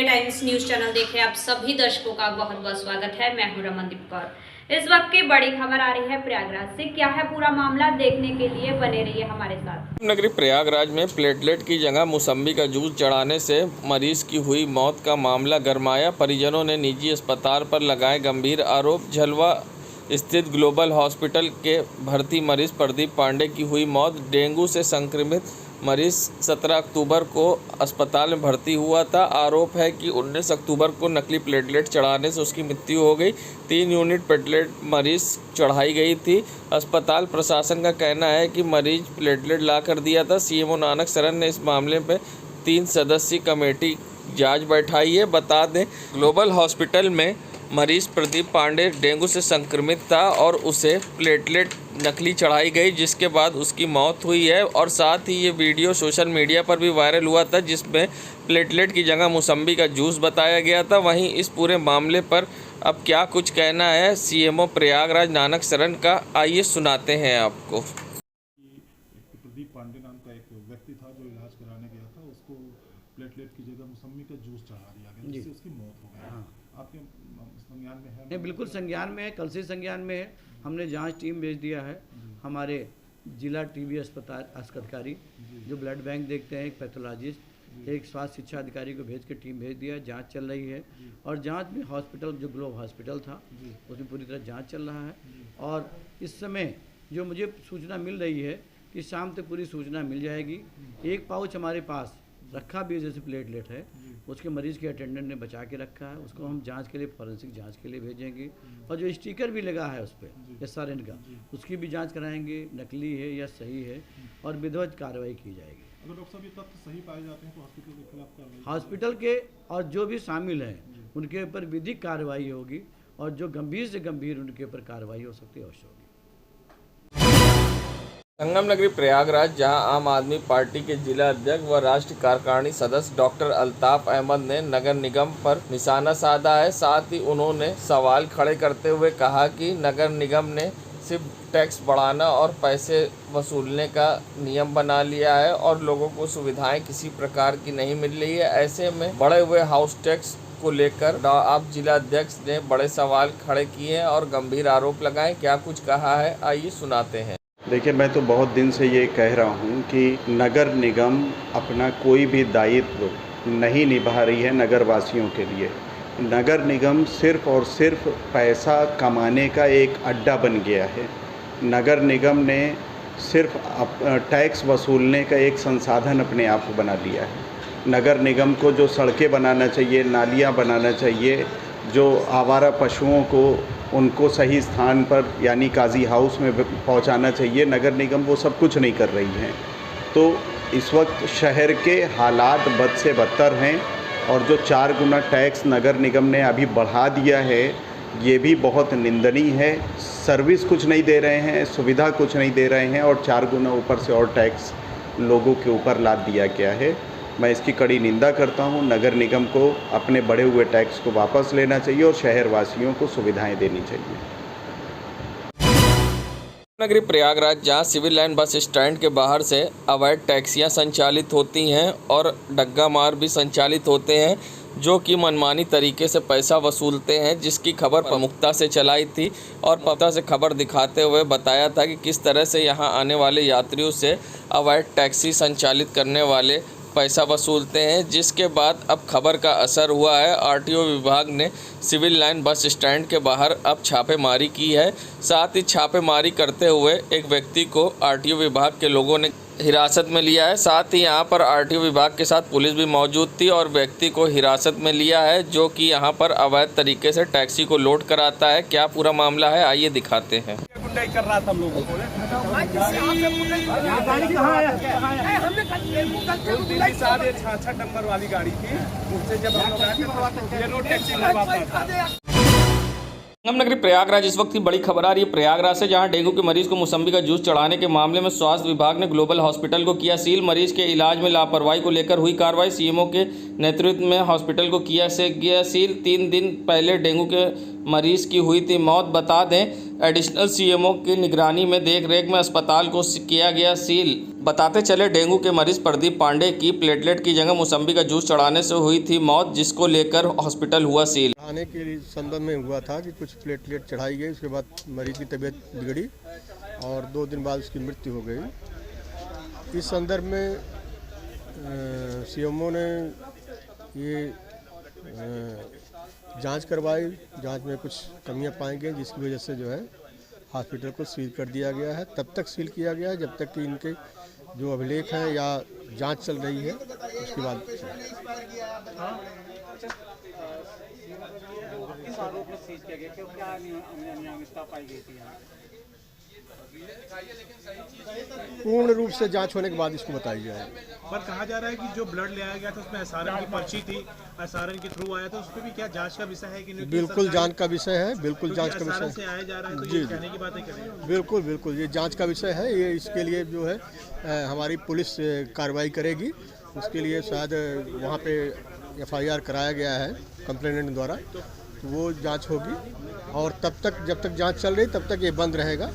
Times news channel देखे आप सभी दर्शकों का बहुत बहुत स्वागत है। मैं हूं रमनदीप कौर। इस वक्त की बड़ी खबर आ रही है प्रयागराज से। क्या है पूरा मामला, देखने के लिए बने रहिए हमारे साथ। नगरी प्रयागराज में प्लेटलेट की जगह मौसम्बी का जूस चढ़ाने से मरीज की हुई मौत का मामला गरमाया। परिजनों ने निजी अस्पताल पर लगाए गंभीर आरोप। झलवा स्थित ग्लोबल हॉस्पिटल के भर्ती मरीज प्रदीप पांडे की हुई मौत। डेंगू से संक्रमित मरीज 17 अक्टूबर को अस्पताल में भर्ती हुआ था। आरोप है कि 19 अक्टूबर को नकली प्लेटलेट चढ़ाने से उसकी मृत्यु हो गई। 3 यूनिट प्लेटलेट मरीज चढ़ाई गई थी। अस्पताल प्रशासन का कहना है कि मरीज प्लेटलेट ला कर दिया था। सीएमओ नानक शरण ने इस मामले पर 3 सदस्यीय कमेटी जांच बैठाई है। बता दें, ग्लोबल हॉस्पिटल में मरीज प्रदीप पांडे डेंगू से संक्रमित था और उसे प्लेटलेट नकली चढ़ाई गई, जिसके बाद उसकी मौत हुई है। और साथ ही ये वीडियो सोशल मीडिया पर भी वायरल हुआ था, जिसमें प्लेटलेट की जगह मौसम्बी का जूस बताया गया था। वहीं इस पूरे मामले पर अब क्या कुछ कहना है सीएमओ प्रयागराज नानक शरण का, आइए सुनाते हैं आपको। प्रदीप पांडे नाम का एक व्यक्ति था जो इलाज कराने गया था, उसको प्लेटलेट की जगह मौसम्बी का जूस चढ़ा दिया गया, जिससे उसकी मौत हो गई। आपके संज्ञान में है? नहीं, बिल्कुल संज्ञान में है, कल से संज्ञान में है। हमने जांच टीम भेज दिया है। हमारे जिला टीबी अस्पताल अधिकारी जो ब्लड बैंक देखते हैं, एक पैथोलॉजिस्ट, एक स्वास्थ्य शिक्षा अधिकारी को भेज के टीम भेज दिया है। जांच चल रही है और जांच में हॉस्पिटल जो ग्लोब हॉस्पिटल था उसमें पूरी तरह जांच चल रहा है। और इस समय जो मुझे सूचना मिल रही है कि शाम तक पूरी सूचना मिल जाएगी। एक पाउच हमारे पास रखा भी जैसे प्लेटलेट है, उसके मरीज के अटेंडेंट ने बचा के रखा है, उसको हम जांच के लिए फॉरेंसिक जांच के लिए भेजेंगे। और जो स्टिकर भी लगा है उस पर SRN का, उसकी भी जांच कराएंगे, नकली है या सही है, और विधिवत कार्रवाई की जाएगी। अगर डॉक्टर साहब ये तथ्य सही पाए जाते हैं तो हॉस्पिटल के खिलाफ कार्रवाई, हॉस्पिटल के और जो भी शामिल हैं उनके ऊपर विधिक कार्रवाई होगी, और जो गंभीर से गंभीर उनके ऊपर कार्रवाई हो सकती है अवश्य होगी। संगम नगरी प्रयागराज, जहां आम आदमी पार्टी के जिला अध्यक्ष व राष्ट्रीय कार्यकारिणी सदस्य डॉक्टर अल्ताफ अहमद ने नगर निगम पर निशाना साधा है। साथ ही उन्होंने सवाल खड़े करते हुए कहा कि नगर निगम ने सिर्फ टैक्स बढ़ाना और पैसे वसूलने का नियम बना लिया है और लोगों को सुविधाएं किसी प्रकार की नहीं मिल रही है। ऐसे में बढ़े हुए हाउस टैक्स को लेकर आप जिला अध्यक्ष ने बड़े सवाल खड़े किए हैं और गंभीर आरोप लगाए। क्या कुछ कहा है, आइए सुनाते हैं। देखिए, मैं तो बहुत दिन से ये कह रहा हूँ कि नगर निगम अपना कोई भी दायित्व नहीं निभा रही है नगर वासियों के लिए। नगर निगम सिर्फ और सिर्फ पैसा कमाने का एक अड्डा बन गया है। नगर निगम ने सिर्फ टैक्स वसूलने का एक संसाधन अपने आप को बना लिया है। नगर निगम को जो सड़कें बनाना चाहिए, नालियाँ बनाना चाहिए, जो आवारा पशुओं को उनको सही स्थान पर यानी काजी हाउस में पहुंचाना चाहिए, नगर निगम वो सब कुछ नहीं कर रही है। तो इस वक्त शहर के हालात बद से बदतर हैं, और जो 4 गुना टैक्स नगर निगम ने अभी बढ़ा दिया है, ये भी बहुत निंदनीय है। सर्विस कुछ नहीं दे रहे हैं, सुविधा कुछ नहीं दे रहे हैं, और 4 गुना ऊपर से और टैक्स लोगों के ऊपर लाद दिया गया है। मैं इसकी कड़ी निंदा करता हूं। नगर निगम को अपने बढ़े हुए टैक्स को वापस लेना चाहिए और शहरवासियों को सुविधाएं देनी चाहिए। नगरी प्रयागराज, जहां सिविल लाइन बस स्टैंड के बाहर से अवैध टैक्सियां संचालित होती हैं और डग्गा मार भी संचालित होते हैं, जो कि मनमानी तरीके से पैसा वसूलते हैं, जिसकी खबर प्रमुखता से चलाई थी और पता से खबर दिखाते हुए बताया था कि किस तरह से यहां आने वाले यात्रियों से अवैध टैक्सी संचालित करने वाले पैसा वसूलते हैं। जिसके बाद अब खबर का असर हुआ है। आरटीओ विभाग ने सिविल लाइन बस स्टैंड के बाहर अब छापेमारी की है। साथ ही छापेमारी करते हुए एक व्यक्ति को आरटीओ विभाग के लोगों ने हिरासत में लिया है। साथ ही यहां पर आरटीओ विभाग के साथ पुलिस भी मौजूद थी और व्यक्ति को हिरासत में लिया है, जो कि यहां पर अवैध तरीके से टैक्सी को लोड कराता है। क्या पूरा मामला है, आइए दिखाते हैं। कर रहा था हम लोगों को। दिल्ली से आ रही 66 नंबर वाली गाड़ी थी, उससे जब हम लोग आए तो टैक्सी करवाता था। संगम नगरी प्रयागराज, इस वक्त की बड़ी खबर आ रही है प्रयागराज से, जहां डेंगू के मरीज को मौसम्बी का जूस चढ़ाने के मामले में स्वास्थ्य विभाग ने ग्लोबल हॉस्पिटल को किया सील। मरीज के इलाज में लापरवाही को लेकर हुई कार्रवाई। सीएमओ के नेतृत्व में हॉस्पिटल को किया सील। 3 दिन पहले डेंगू के मरीज की हुई थी मौत। बता दें, एडिशनल सीएमओ की निगरानी में देखरेख में अस्पताल को किया गया सील। बताते चले डेंगू के मरीज प्रदीप पांडे की प्लेटलेट की जगह मौसम्बी का जूस चढ़ाने से हुई थी मौत, जिसको लेकर हॉस्पिटल हुआ सील। आने के संबंध में हुआ था कि कुछ प्लेटलेट चढ़ाई गई, उसके बाद मरीज की तबीयत बिगड़ी और 2 दिन बाद उसकी मृत्यु हो गई। इस संदर्भ में सीएमओ ने ये जांच करवाई। जांच में कुछ कमियां पाई गई, जिसकी वजह से जो है हॉस्पिटल को सील कर दिया गया है। तब तक सील किया गया है जब तक कि इनके जो अभिलेख हैं या जांच चल रही है, उसके बाद पूर्ण रूप से जांच होने के बाद इसको बताई जाएगी। पर कहा जा रहा है कि जो ब्लड ले आया गया था उसमें एसआरएन की पर्ची थी, एसआरएन के थ्रू आया था, उस पर भी क्या जांच का विषय है कि नहीं? बिल्कुल जांच का विषय है, बिल्कुल जांच का विषय से आया जा रहा है, तो जी ये कहने की बातें करें। बिल्कुल बिल्कुल ये जांच का विषय है। ये इसके लिए जो है हमारी पुलिस कार्रवाई करेगी। उसके लिए शायद वहाँ पे एफआईआर कराया गया है कंप्लेनेंट द्वारा, तो वो जांच होगी और तब तक जब तक जांच चल रही तब तक ये बंद रहेगा।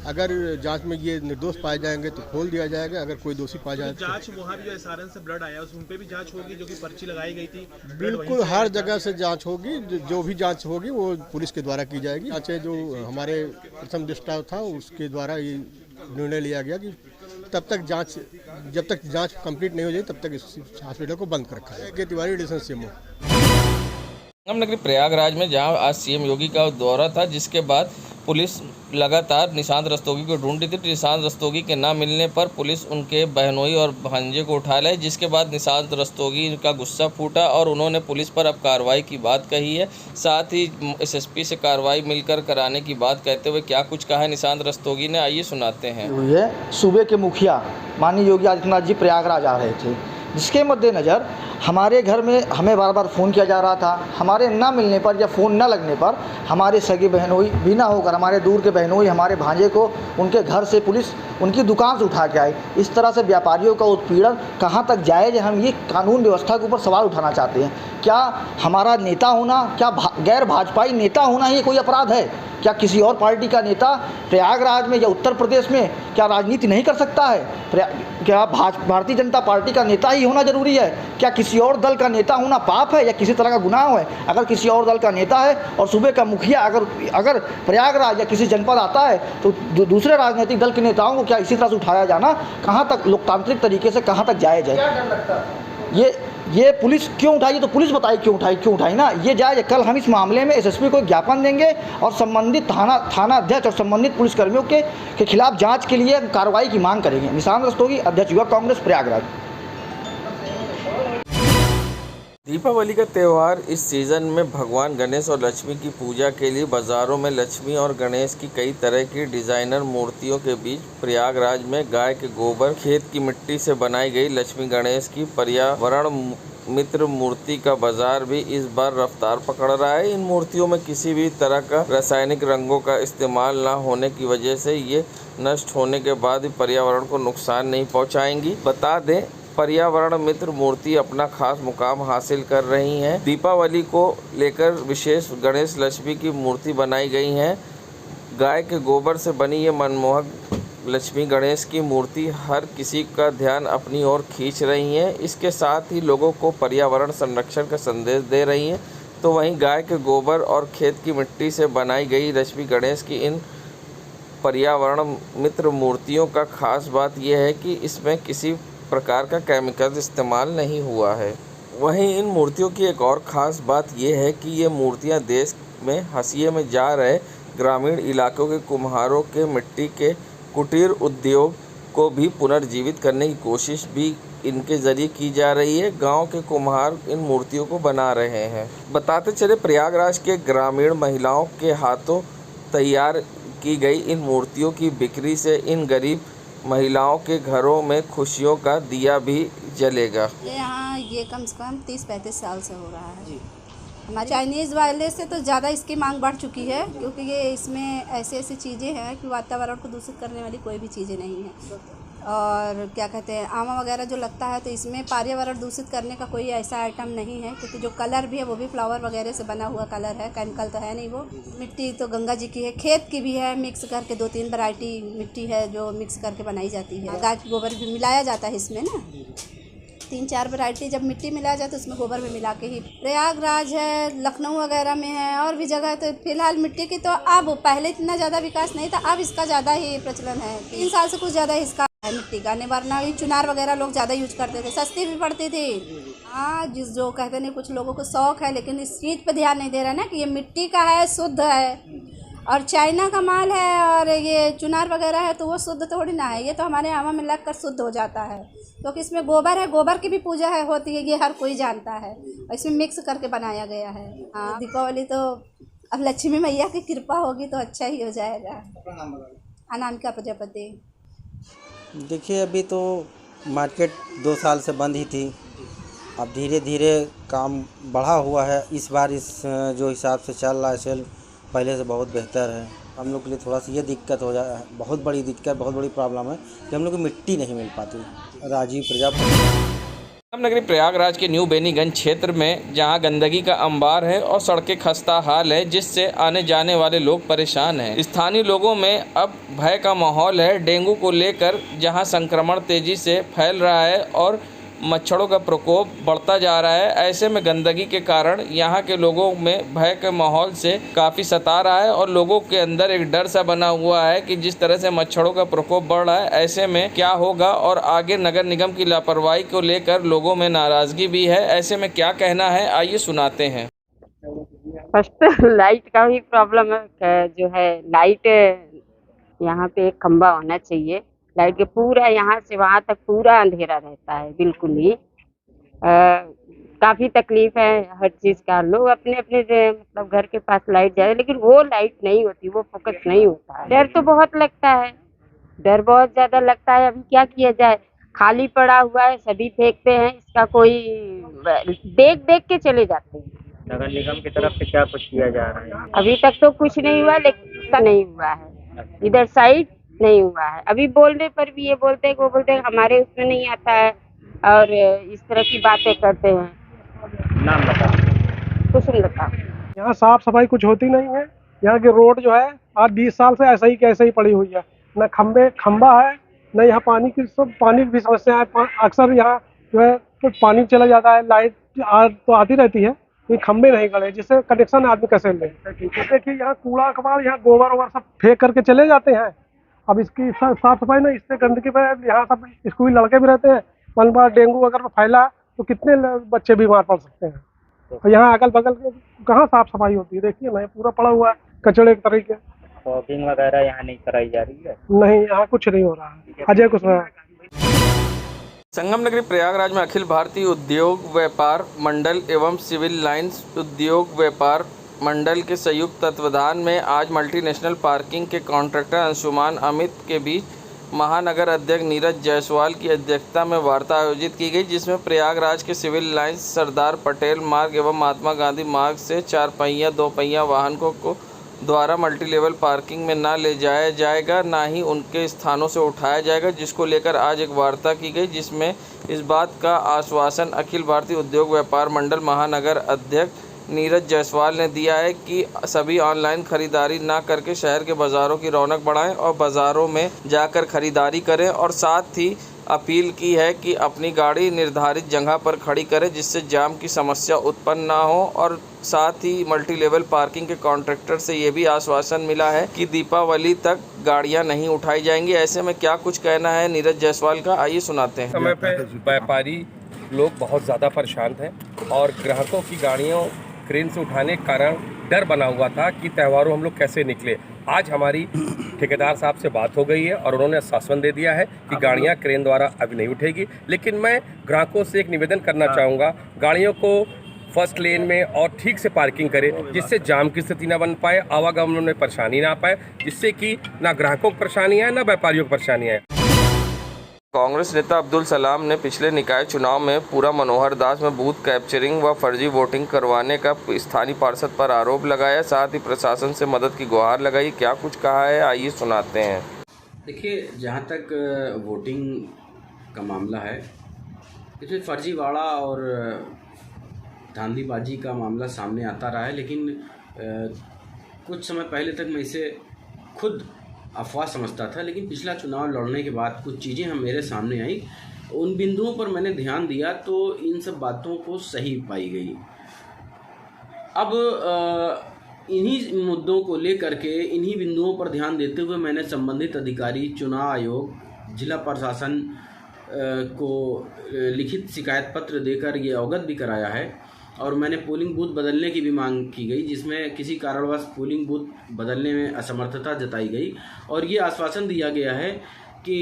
अगर जांच में ये निर्दोष पाए जाएंगे तो खोल दिया जाएगा, अगर कोई दोषी पाया जाए तो जांच वहाँ भी जो एसआरएन से ब्लड आया उन पे भी जांच होगी, जो कि पर्ची लगाई गई थी। बिल्कुल हर जगह से जांच होगी। जो भी जांच होगी वो पुलिस के द्वारा की जाएगी। अच्छा, जो हमारे प्रथम दृष्टा था उसके द्वारा ये निर्णय लिया गया कि तब तक जांच जब तक जांच कंप्लीट नहीं हो जाए तब तक इस हॉस्पिटल को बंद कर रखा है। Tiwari additional CMO. नगरी प्रयागराज में जहां आज सीएम योगी का दौरा था, जिसके बाद पुलिस लगातार निशांत रस्तोगी को ढूंढ रही थी। निशांत रस्तोगी के ना मिलने पर पुलिस उनके बहनोई और भांजे को उठा लाई, जिसके बाद निशांत रस्तोगी का गुस्सा फूटा और उन्होंने पुलिस पर अब कार्रवाई की बात कही है। साथ ही एसएसपी से कार्रवाई मिलकर कराने की बात कहते हुए क्या कुछ कहा है निशांत रस्तोगी ने, आइए सुनाते हैं। सूबे के मुखिया माननीय योगी आदित्यनाथ जी प्रयागराज आ रहे थे, जिसके मद्देनज़र हमारे घर में हमें बार बार फ़ोन किया जा रहा था। हमारे ना मिलने पर या फ़ोन ना लगने पर हमारे सगे बहनोई भी ना होकर हमारे दूर के बहनोई हमारे भांजे को उनके घर से पुलिस उनकी दुकान से उठा के आई। इस तरह से व्यापारियों का उत्पीड़न कहाँ तक जायज़ है? हम ये कानून व्यवस्था के ऊपर सवाल उठाना चाहते हैं। क्या हमारा नेता होना, क्या गैर भाजपाई नेता होना ही कोई अपराध है? क्या किसी और पार्टी का नेता प्रयागराज में या उत्तर प्रदेश में क्या राजनीति नहीं कर सकता है? क्या भारतीय जनता पार्टी का नेता ही होना जरूरी है? क्या किसी और दल का नेता होना पाप है या किसी तरह का गुनाह है? अगर किसी और दल का नेता है और सूबे का मुखिया अगर प्रयागराज या किसी जनपद आता है तो दूसरे राजनीतिक दल के नेताओं को क्या इसी तरह से उठाया जाना कहाँ तक लोकतांत्रिक तरीके से कहाँ तक जायज़ है? ये पुलिस क्यों उठाई? तो पुलिस बताई क्यों उठाई ना, ये जायज़। कल हम इस मामले में एसएसपी को ज्ञापन देंगे और संबंधित थाना अध्यक्ष और संबंधित पुलिसकर्मियों के खिलाफ जांच के लिए कार्रवाई की मांग करेंगे। निशांत रस्तोगी, अध्यक्ष युवा कांग्रेस प्रयागराज। दीपावली का त्यौहार इस सीज़न में भगवान गणेश और लक्ष्मी की पूजा के लिए बाज़ारों में लक्ष्मी और गणेश की कई तरह की डिज़ाइनर मूर्तियों के बीच प्रयागराज में गाय के गोबर, खेत की मिट्टी से बनाई गई लक्ष्मी गणेश की पर्यावरण मित्र मूर्ति का बाजार भी इस बार रफ्तार पकड़ रहा है। इन मूर्तियों में किसी भी तरह का रासायनिक रंगों का इस्तेमाल न होने की वजह से ये नष्ट होने के बाद भी पर्यावरण को नुकसान नहीं पहुँचाएंगी। बता दें, पर्यावरण मित्र मूर्ति अपना खास मुकाम हासिल कर रही हैं। दीपावली को लेकर विशेष गणेश लक्ष्मी की मूर्ति बनाई गई है। गाय के गोबर से बनी ये मनमोहक लक्ष्मी गणेश की मूर्ति हर किसी का ध्यान अपनी ओर खींच रही है। इसके साथ ही लोगों को पर्यावरण संरक्षण का संदेश दे रही हैं। तो वहीं गाय के गोबर और खेत की मिट्टी से बनाई गई लक्ष्मी गणेश की इन पर्यावरण मित्र मूर्तियों का खास बात यह है कि इसमें किसी प्रकार का केमिकल इस्तेमाल नहीं हुआ है। वहीं इन मूर्तियों की एक और ख़ास बात यह है कि ये मूर्तियां देश में हंसिए में जा रहे ग्रामीण इलाकों के कुम्हारों के मिट्टी के कुटीर उद्योग को भी पुनर्जीवित करने की कोशिश भी इनके ज़रिए की जा रही है। गांव के कुम्हार इन मूर्तियों को बना रहे हैं। बताते चले, प्रयागराज के ग्रामीण महिलाओं के हाथों तैयार की गई इन मूर्तियों की बिक्री से इन गरीब महिलाओं के घरों में खुशियों का दिया भी जलेगा। यहाँ ये कम से कम 30-35 साल से हो रहा है। हमारे चाइनीज़ वाले से तो ज़्यादा इसकी मांग बढ़ चुकी है, क्योंकि ये इसमें ऐसी चीज़ें हैं कि वातावरण को दूषित करने वाली कोई भी चीज़ें नहीं है। और क्या कहते हैं आमा वगैरह जो लगता है, तो इसमें पर्यावरण दूषित करने का कोई ऐसा आइटम नहीं है, क्योंकि जो कलर भी है वो भी फ्लावर वगैरह से बना हुआ कलर है, केमिकल तो है नहीं। वो मिट्टी तो गंगा जी की है, खेत की भी है, मिक्स करके 2-3 वैरायटी मिट्टी है जो मिक्स करके बनाई जाती है। गाय के गोबर भी मिलाया जाता है इसमें ना, 3-4 वैरायटी जब मिट्टी मिलाया जाए तो उसमें गोबर भी मिला के ही। प्रयागराज है, लखनऊ वगैरह में है और भी जगह है। तो फिलहाल मिट्टी की तो अब पहले इतना ज़्यादा विकास नहीं था, अब इसका ज़्यादा ही प्रचलन है। 3 साल से कुछ ज़्यादा इसका है मिट्टी का। वरना ये चुनार वगैरह लोग ज़्यादा यूज करते थे, सस्ती भी पड़ती थी। हाँ, जो कहते नहीं, कुछ लोगों को शौक है लेकिन इस चीज़ पर ध्यान नहीं दे रहा ना कि ये मिट्टी का है, शुद्ध है, और चाइना का माल है और ये चुनार वगैरह है तो वो शुद्ध थोड़ी ना है। ये तो हमारे आमा में लग कर शुद्ध हो जाता है, क्योंकि इसमें गोबर है, गोबर की भी पूजा है होती है, ये हर कोई जानता है। इसमें मिक्स करके बनाया गया है। हाँ, दीपावली तो अब लक्ष्मी मैया की कृपा होगी तो अच्छा ही हो जाएगा। अनामिका प्रजापति। देखिए, अभी तो मार्केट 2 साल से बंद ही थी, अब धीरे धीरे काम बढ़ा हुआ है। इस बार इस जो हिसाब से चल रहा है सेल पहले से बहुत बेहतर है। हम लोग के लिए थोड़ा सा ये दिक्कत हो जाए, बहुत बड़ी दिक्कत, बहुत बड़ी प्रॉब्लम है कि हम लोग को मिट्टी नहीं मिल पाती। राजीव प्रजापति। नगरी प्रयागराज के न्यू बेनीगंज क्षेत्र में जहां गंदगी का अंबार है और सड़कें खस्ता हाल है, जिससे आने जाने वाले लोग परेशान हैं। स्थानीय लोगों में अब भय का माहौल है डेंगू को लेकर, जहां संक्रमण तेजी से फैल रहा है और मच्छरों का प्रकोप बढ़ता जा रहा है। ऐसे में गंदगी के कारण यहाँ के लोगों में भय के माहौल से काफ़ी सता रहा है और लोगों के अंदर एक डर सा बना हुआ है कि जिस तरह से मच्छरों का प्रकोप बढ़ रहा है, ऐसे में क्या होगा। और आगे नगर निगम की लापरवाही को लेकर लोगों में नाराज़गी भी है। ऐसे में क्या कहना है, आइए सुनाते हैं। फर्स्ट लाइट का भी प्रॉब्लम है, जो है लाइट यहाँ पे एक खंबा होना चाहिए। लाइट के पूरा यहाँ से वहाँ तक पूरा अंधेरा रहता है, बिल्कुल ही काफ़ी तकलीफ है हर चीज़ का। लोग अपने अपने मतलब घर के पास लाइट जाए, लेकिन वो लाइट नहीं होती, वो फोकस नहीं होता है। डर तो बहुत लगता है, डर बहुत ज़्यादा लगता है। अभी क्या किया जाए, खाली पड़ा हुआ है, सभी फेंकते हैं, इसका कोई देख देख के चले जाते हैं। नगर निगम की तरफ से क्या कुछ किया जा रहा है? अभी तक तो कुछ नहीं हुआ, लेकिन इसका नहीं हुआ है, इधर साइड नहीं हुआ है। अभी बोलने पर भी ये बोलते हैं कि वो बोलते हैं हमारे उसमें नहीं आता है, और इस तरह की बातें करते हैं। नाम बताओ। कुसुमलता। यहाँ साफ सफाई कुछ होती नहीं है। यहाँ की रोड जो है आज 20 साल से ऐसे ही कैसे ही पड़ी हुई है, न खंबा है, न यहाँ पानी की भी समस्या है। अक्सर यहाँ जो है तो पानी चला जाता है, लाइट तो आती रहती है, ये खंबे नहीं गड़े, जिससे कनेक्शन आदमी कैसे ले। देखिए यहाँ कूड़ा कबाड़, यहाँ गोबर वोबर सब फेंक करके चले जाते हैं। अब इसकी साफ सफाई नहीं, इससे गंदगी पर यहाँ सब स्कूली लड़के भी रहते हैं। वन बार डेंगू अगर फैला तो कितने बच्चे बीमार पड़ सकते हैं। और यहाँ अगल बगल कहाँ साफ सफाई होती है, देखिए ना, पूरा पड़ा हुआ है कचड़े के तरीके। शॉपिंग वगैरह यहाँ नहीं कराई जा रही है? नहीं, यहाँ कुछ नहीं हो रहा है। अजय कुशवाहा। संगम नगरी प्रयागराज में अखिल भारतीय उद्योग व्यापार मंडल एवं सिविल लाइंस उद्योग व्यापार मंडल के संयुक्त तत्वाधान में आज मल्टीनेशनल पार्किंग के कॉन्ट्रैक्टर अंशुमान अमित के बीच महानगर अध्यक्ष नीरज जायसवाल की अध्यक्षता में वार्ता आयोजित की गई, जिसमें प्रयागराज के सिविल लाइंस, सरदार पटेल मार्ग एवं महात्मा गांधी मार्ग से 4 पहिया 2 पहिया वाहनों को द्वारा मल्टीलेवल पार्किंग में ना ले जाया जाएगा, ना ही उनके स्थानों से उठाया जाएगा, जिसको लेकर आज एक वार्ता की गई, जिसमें इस बात का आश्वासन अखिल भारतीय उद्योग व्यापार मंडल महानगर अध्यक्ष नीरज जायसवाल ने दिया है कि सभी ऑनलाइन खरीदारी ना करके शहर के बाज़ारों की रौनक बढ़ाएं और बाज़ारों में जाकर खरीदारी करें, और साथ ही अपील की है कि अपनी गाड़ी निर्धारित जगह पर खड़ी करें, जिससे जाम की समस्या उत्पन्न ना हो। और साथ ही मल्टी लेवल पार्किंग के कॉन्ट्रैक्टर से ये भी आश्वासन मिला है कि दीपावली तक गाड़ियां नहीं उठाई जाएंगी। ऐसे में क्या कुछ कहना है नीरज जायसवाल का, आइए सुनाते हैं। समय पे व्यापारी लोग बहुत ज़्यादा परेशान थे और ग्राहकों की गाड़ियों क्रेन से उठाने के कारण डर बना हुआ था कि त्योहारों हम लोग कैसे निकले। आज हमारी ठेकेदार साहब से बात हो गई है और उन्होंने आश्वासन दे दिया है कि गाड़ियां क्रेन द्वारा अभी नहीं उठेगी। लेकिन मैं ग्राहकों से एक निवेदन करना चाहूँगा, गाड़ियों को फर्स्ट लेन में और ठीक से पार्किंग करें, जिससे जाम की स्थिति ना बन पाए, आवागमन में परेशानी ना पाए, जिससे कि ना ग्राहकों को परेशानी आए ना व्यापारियों को परेशानी आए। कांग्रेस नेता अब्दुल सलाम ने पिछले निकाय चुनाव में पूरा मनोहर दास में बूथ कैप्चरिंग व फर्जी वोटिंग करवाने का स्थानीय पार्षद पर आरोप लगाया, साथ ही प्रशासन से मदद की गुहार लगाई। क्या कुछ कहा है, आइए सुनाते हैं। देखिए, जहाँ तक वोटिंग का मामला है, इसमें फर्जीवाड़ा और धांधलीबाजी का मामला सामने आता रहा है, लेकिन कुछ समय पहले तक मैं इसे खुद अफवाह समझता था, लेकिन पिछला चुनाव लड़ने के बाद कुछ चीज़ें हम मेरे सामने आई, उन बिंदुओं पर मैंने ध्यान दिया तो इन सब बातों को सही पाई गई। अब इन्हीं मुद्दों को लेकर के, इन्हीं बिंदुओं पर ध्यान देते हुए मैंने संबंधित अधिकारी, चुनाव आयोग, जिला प्रशासन को लिखित शिकायत पत्र देकर ये अवगत भी कराया है और मैंने पोलिंग बूथ बदलने की भी मांग की गई, जिसमें किसी कारणवश पोलिंग बूथ बदलने में असमर्थता जताई गई और ये आश्वासन दिया गया है कि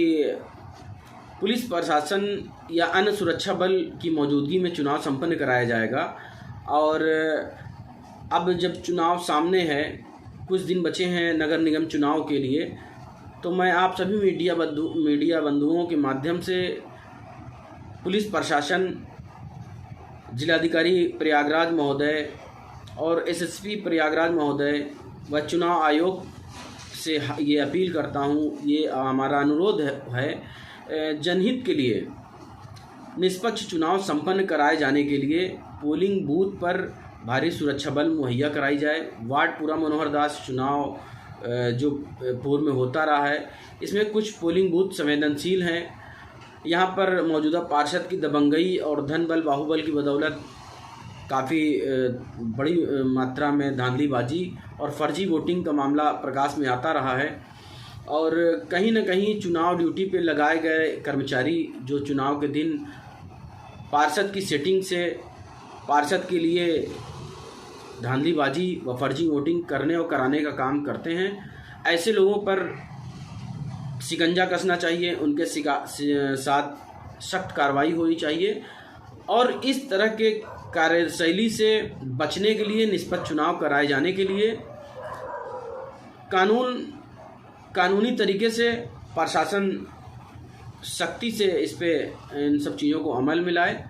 पुलिस प्रशासन या अन्य सुरक्षा बल की मौजूदगी में चुनाव संपन्न कराया जाएगा। और अब जब चुनाव सामने है, कुछ दिन बचे हैं नगर निगम चुनाव के लिए, तो मैं आप सभी मीडिया बंधुओं के माध्यम से पुलिस प्रशासन, जिलाधिकारी प्रयागराज महोदय और एसएसपी प्रयागराज महोदय व चुनाव आयोग से ये अपील करता हूँ, ये हमारा अनुरोध है, जनहित के लिए निष्पक्ष चुनाव संपन्न कराए जाने के लिए पोलिंग बूथ पर भारी सुरक्षा बल मुहैया कराई जाए। वार्ड पूरा मनोहर दास चुनाव जो पूर्व में होता रहा है, इसमें कुछ पोलिंग बूथ संवेदनशील हैं। यहाँ पर मौजूदा पार्षद की दबंगई और धन बल बाहुबल की बदौलत काफ़ी बड़ी मात्रा में धांधलीबाजी और फर्जी वोटिंग का मामला प्रकाश में आता रहा है और कहीं न कहीं चुनाव ड्यूटी पे लगाए गए कर्मचारी जो चुनाव के दिन पार्षद की सेटिंग से पार्षद के लिए धांधलीबाजी व फर्जी वोटिंग करने और कराने का काम करते हैं, ऐसे लोगों पर शिकंजा कसना चाहिए, उनके साथ सख्त कार्रवाई होनी चाहिए और इस तरह के कार्यशैली से बचने के लिए, निष्पक्ष चुनाव कराए जाने के लिए कानूनी तरीके से प्रशासन सख्ती से इस पे इन सब चीज़ों को अमल में लाए।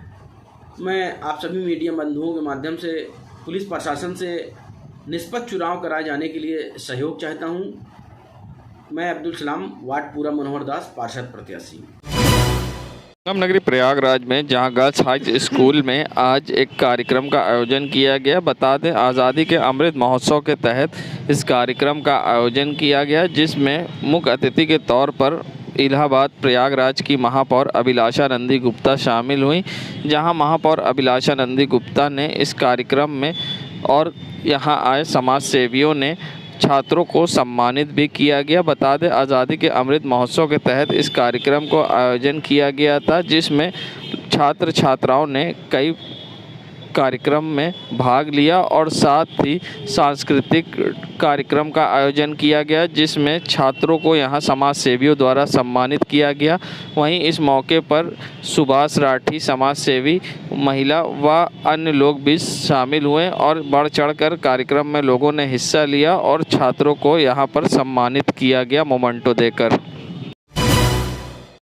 मैं आप सभी मीडिया बंधुओं के माध्यम से पुलिस प्रशासन से निष्पक्ष चुनाव कराए जाने के लिए सहयोग चाहता हूं। मैं अब्दुल सलाम, वार्ड पूरा मनोहर दास, पार्षद प्रत्याशी। संगम नगरी प्रयागराज में जहां गर्ल्स हाई स्कूल में आज एक कार्यक्रम का आयोजन किया गया। बता दें, आज़ादी के अमृत महोत्सव के तहत इस कार्यक्रम का आयोजन किया गया, जिसमें मुख्य अतिथि के तौर पर इलाहाबाद प्रयागराज की महापौर अभिलाषा नंदी गुप्ता शामिल हुई। जहां महापौर अभिलाषा नंदी गुप्ता ने इस कार्यक्रम में और यहां आए समाज सेवियों ने छात्रों को सम्मानित भी किया गया। बता दें, आज़ादी के अमृत महोत्सव के तहत इस कार्यक्रम को आयोजन किया गया था, जिसमें छात्र छात्राओं ने कई कार्यक्रम में भाग लिया और साथ ही सांस्कृतिक कार्यक्रम का आयोजन किया गया, जिसमें छात्रों को यहां समाज सेवियों द्वारा सम्मानित किया गया। वहीं इस मौके पर सुभाष राठी समाज सेवी, महिला व अन्य लोग भी शामिल हुए और बढ़ चढ़कर कार्यक्रम में लोगों ने हिस्सा लिया और छात्रों को यहां पर सम्मानित किया गया मोमेंटो देकर।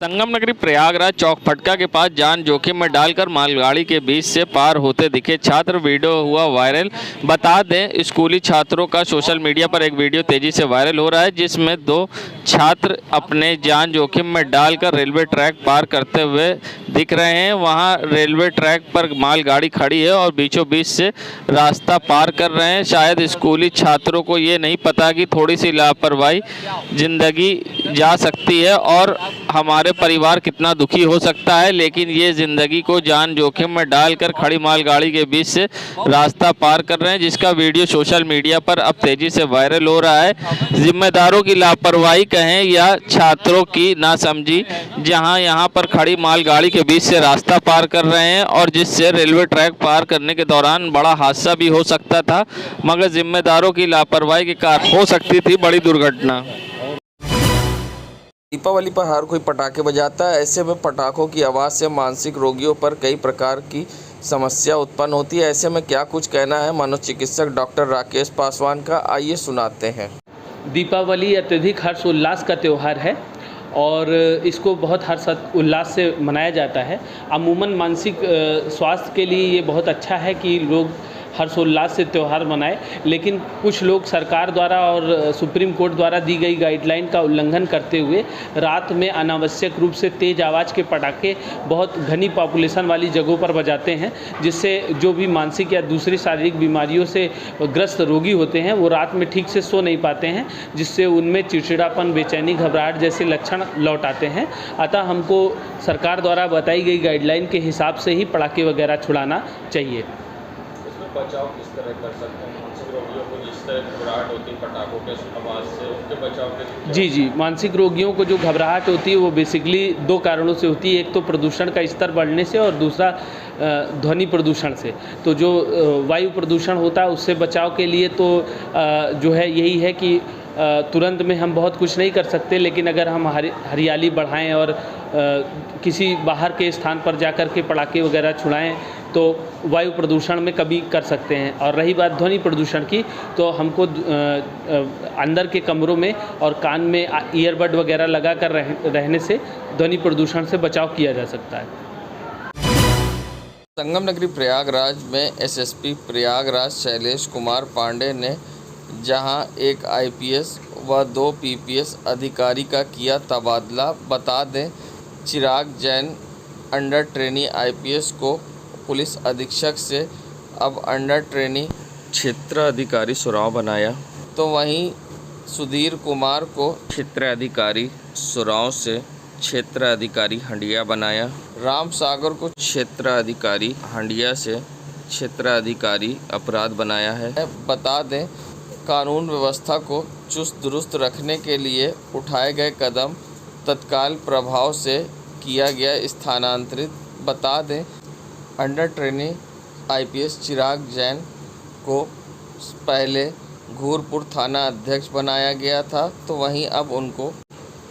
संगम नगरी प्रयागराज चौक फटका के पास जान जोखिम में डालकर मालगाड़ी के बीच से पार होते दिखे छात्र, वीडियो हुआ वायरल। बता दें, स्कूली छात्रों का सोशल मीडिया पर एक वीडियो तेजी से वायरल हो रहा है, जिसमें दो छात्र अपने जान जोखिम में डालकर रेलवे ट्रैक पार करते हुए दिख रहे हैं। वहां रेलवे ट्रैक पर मालगाड़ी खड़ी है और बीचों बीच से रास्ता पार कर रहे हैं। शायद स्कूली छात्रों को ये नहीं पता कि थोड़ी सी लापरवाही जिंदगी जा सकती है और हमारे परिवार कितना दुखी हो सकता है, लेकिन ये ज़िंदगी को जान जोखिम में डालकर खड़ी मालगाड़ी के बीच से रास्ता पार कर रहे हैं, जिसका वीडियो सोशल मीडिया पर अब तेज़ी से वायरल हो रहा है। जिम्मेदारों की लापरवाही कहें या छात्रों की नासमझी, जहां यहां पर खड़ी मालगाड़ी के बीच से रास्ता पार कर रहे हैं और जिससे रेलवे ट्रैक पार करने के दौरान बड़ा हादसा भी हो सकता था, मगर जिम्मेदारों की लापरवाही के कारण हो सकती थी बड़ी दुर्घटना। दीपावली पर हर कोई पटाखे बजाता है। ऐसे में पटाखों की आवाज़ से मानसिक रोगियों पर कई प्रकार की समस्या उत्पन्न होती है। ऐसे में क्या कुछ कहना है मनोचिकित्सक डॉक्टर राकेश पासवान का, आइए सुनाते हैं। दीपावली अत्यधिक हर्ष उल्लास का त्यौहार है और इसको बहुत हर्ष उल्लास से मनाया जाता है। अमूमन मानसिक स्वास्थ्य के लिए ये बहुत अच्छा है कि लोग हर्षोल्लास से त्यौहार मनाए, लेकिन कुछ लोग सरकार द्वारा और सुप्रीम कोर्ट द्वारा दी गई गाइडलाइन का उल्लंघन करते हुए रात में अनावश्यक रूप से तेज़ आवाज़ के पटाखे बहुत घनी पॉपुलेशन वाली जगहों पर बजाते हैं, जिससे जो भी मानसिक या दूसरी शारीरिक बीमारियों से ग्रस्त रोगी होते हैं वो रात में ठीक से सो नहीं पाते हैं, जिससे उनमें चिड़चिड़ापन, बेचैनी, घबराहट जैसे लक्षण लौट आते हैं। अतः हमको सरकार द्वारा बताई गई गाइडलाइन के हिसाब से ही पटाखे वगैरह छुड़ाना चाहिए। इसमें बचाव किस तरह कर सकते हैं? मानसिक रोगियों को जिस तरह घबराहट होती है पटाखों के आवाज़ से, उनके बचाव के लिए जी, मानसिक रोगियों को जो घबराहट होती है वो बेसिकली 2 कारणों से होती है। एक तो प्रदूषण का स्तर बढ़ने से और दूसरा ध्वनि प्रदूषण से। तो जो वायु प्रदूषण होता है उससे बचाव के लिए तो जो है यही है कि तुरंत में हम बहुत कुछ नहीं कर सकते, लेकिन अगर हम हरियाली बढ़ाएं और किसी बाहर के स्थान पर जाकर के पटाखे वगैरह छुड़ाएं तो वायु प्रदूषण में कभी कर सकते हैं। और रही बात ध्वनि प्रदूषण की, तो हमको अंदर के कमरों में और कान में ईयरबड वगैरह लगा कर रहने से ध्वनि प्रदूषण से बचाव किया जा सकता है। संगम नगरी प्रयागराज में एसएसपी प्रयागराज शैलेश कुमार पांडे ने जहां एक आईपीएस व 2 पीपीएस अधिकारी का किया तबादला। बता दें, चिराग जैन अंडर ट्रेनी आईपीएस को पुलिस अधीक्षक से अब अंडर ट्रेनी क्षेत्र अधिकारी सुराव बनाया, तो वहीं सुधीर कुमार को क्षेत्र अधिकारी सुराव से क्षेत्र अधिकारी हंडिया बनाया। राम सागर को क्षेत्र अधिकारी हंडिया से क्षेत्र अधिकारी अपराध बनाया है। बता दें, कानून व्यवस्था को चुस्त दुरुस्त रखने के लिए उठाए गए कदम तत्काल प्रभाव से किया गया स्थानांतरित। बता दें, अंडर ट्रेनी आईपीएस चिराग जैन को पहले घूरपुर थाना अध्यक्ष बनाया गया था, तो वहीं अब उनको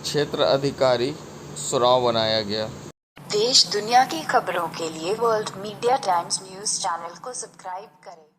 क्षेत्र अधिकारी सुराव बनाया गया। देश दुनिया की खबरों के लिए world media times news channel को सब्सक्राइब करें।